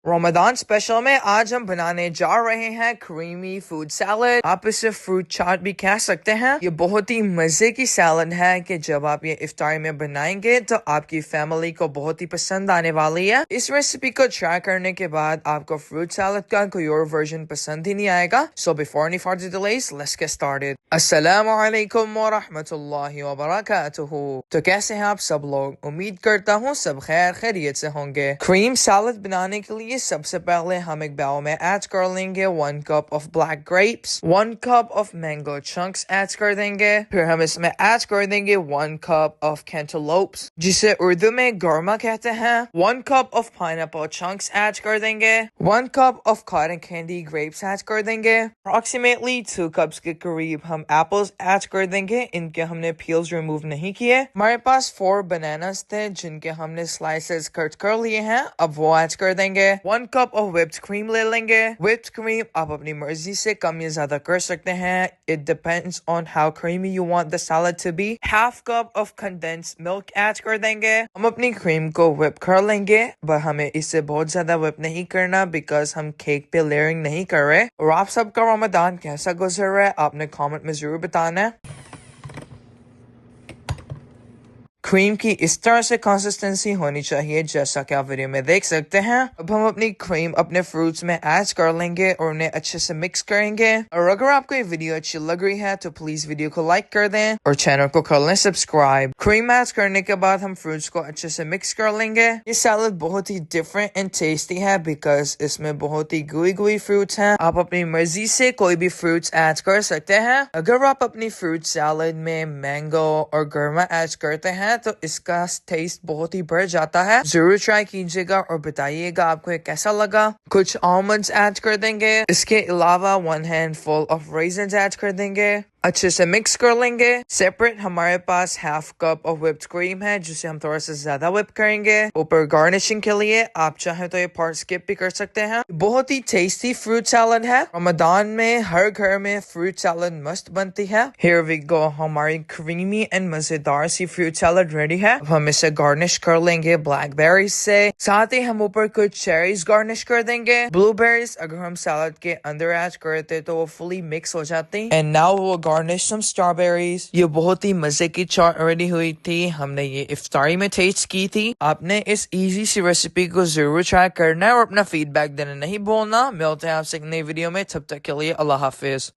Ramzan special में आज हम बनाने जा रहे हैं क्रीमी फूड सैलड। आप इसे फ्रूट चाट भी कह सकते हैं। ये बहुत ही मजे की सैलड है कि जब आप ये इफ्तार में बनाएंगे तो आपकी फैमिली को बहुत ही पसंद आने वाली है। इस रेसिपी को ट्राई करने के बाद आपको फ्रूट सैलड का कोई और वर्जन पसंद ही नहीं आएगा। So before any further delays let's get started. अस्सलामु अलैकुम व रहमतुल्लाहि व बरकातुहू। तो कैसे हैं आप सब लोग? उम्मीद करता हूँ सब खैर खैरियत से होंगे। क्रीम सैलड बनाने के लिए सबसे पहले हम एक बाउल में ऐड कर लेंगे 1 cup of black grapes, 1 cup of mango chunks add कर देंगे। फिर हम इसमें ऐड कर देंगे 1 कप ऑफ कैंटलोप्स जिसे उर्दू में गरमा कहते हैं। 1 cup of pineapple chunks add कर देंगे। 1 cup of cotton candy grapes add कर देंगे। अप्रोक्सीमेटली 2 कप्स के करीब हम एप्पल्स ऐड कर देंगे। इनके हमने पील्स रिमूव नहीं किए। हमारे पास 4 बनानास थे जिनके हमने स्लाइसेस कट कर लिए हैं। अब वो ऐड कर देंगे। 1 कप ऑफ व्हिप्ड क्रीम ले लेंगे। व्हिप्ड क्रीम आप अपनी मर्जी से कम या ज्यादा कर सकते हैं। It depends on how creamy you want the salad to be. Half cup of condensed milk add कर देंगे। हम अपनी क्रीम को व्हिप कर लेंगे, पर हमें इससे बहुत ज्यादा व्हिप नहीं करना बिकॉज हम केक पे लेयरिंग नहीं कर रहे। और आप सबका रमजान कैसा गुजर रहा है आपने कमेंट में जरूर बताना है। क्रीम की इस तरह से कंसिस्टेंसी होनी चाहिए जैसा कि आप वीडियो में देख सकते हैं। अब हम अपनी क्रीम अपने फ्रूट्स में ऐड कर लेंगे और उन्हें अच्छे से मिक्स करेंगे। और अगर आपको ये वीडियो अच्छी लग रही है तो प्लीज वीडियो को लाइक कर दें और चैनल को कर लें सब्सक्राइब। क्रीम ऐड करने के बाद हम फ्रूट्स को अच्छे से मिक्स कर लेंगे। ये सैलड बहुत ही डिफरेंट एंड टेस्टी है बिकॉज इसमें बहुत ही गुई फ्रूट्स हैं। आप अपनी मर्जी से कोई भी फ्रूट्स ऐड कर सकते हैं। अगर आप अपनी फ्रूट सैलड में मैंगो और गरमा ऐड करते हैं तो इसका टेस्ट बहुत ही बढ़ जाता है। जरूर ट्राई कीजिएगा और बताइएगा आपको ये कैसा लगा। कुछ आलमंड्स ऐड कर देंगे। इसके अलावा 1 हैंडफुल ऑफ रेजिन्स ऐड कर देंगे। अच्छे से मिक्स कर लेंगे। सेपरेट हमारे पास half cup of whipped cream है जिसे हम थोड़ा सा ज्यादा व्हिप करेंगे। ऊपर गार्निशिंग के लिए आप चाहे तो ये पार्ट स्किप भी कर सकते हैं। बहुत ही टेस्टी फ्रूट सैलड है। रमजान में हर घर में फ्रूट सैलड मस्त बनती है। हियर वी गो, हमारी क्रीमी एंड मजेदार सी फ्रूट सैलड रेडी है। अब हम इसे गार्निश कर लेंगे ब्लैकबेरीज से। साथ ही हम ऊपर कुछ चेरीज गार्निश कर देंगे। ब्लूबेरीज अगर हम सैलड के अंदर ऐड करते तो वो फुली मिक्स हो जाती। एंड नाउ वो गार्निश सम स्ट्रॉबेरीज। ये बहुत ही मजे की चाट रेडी हुई थी। हमने ये इफ्तारी में टेस्ट की थी। आपने इस इजी सी रेसिपी को जरूर ट्राई करना है और अपना फीडबैक देना नहीं भूलना। मिलते हैं आपसे एक नई वीडियो में, तब तक के लिए अल्लाह हाफिज।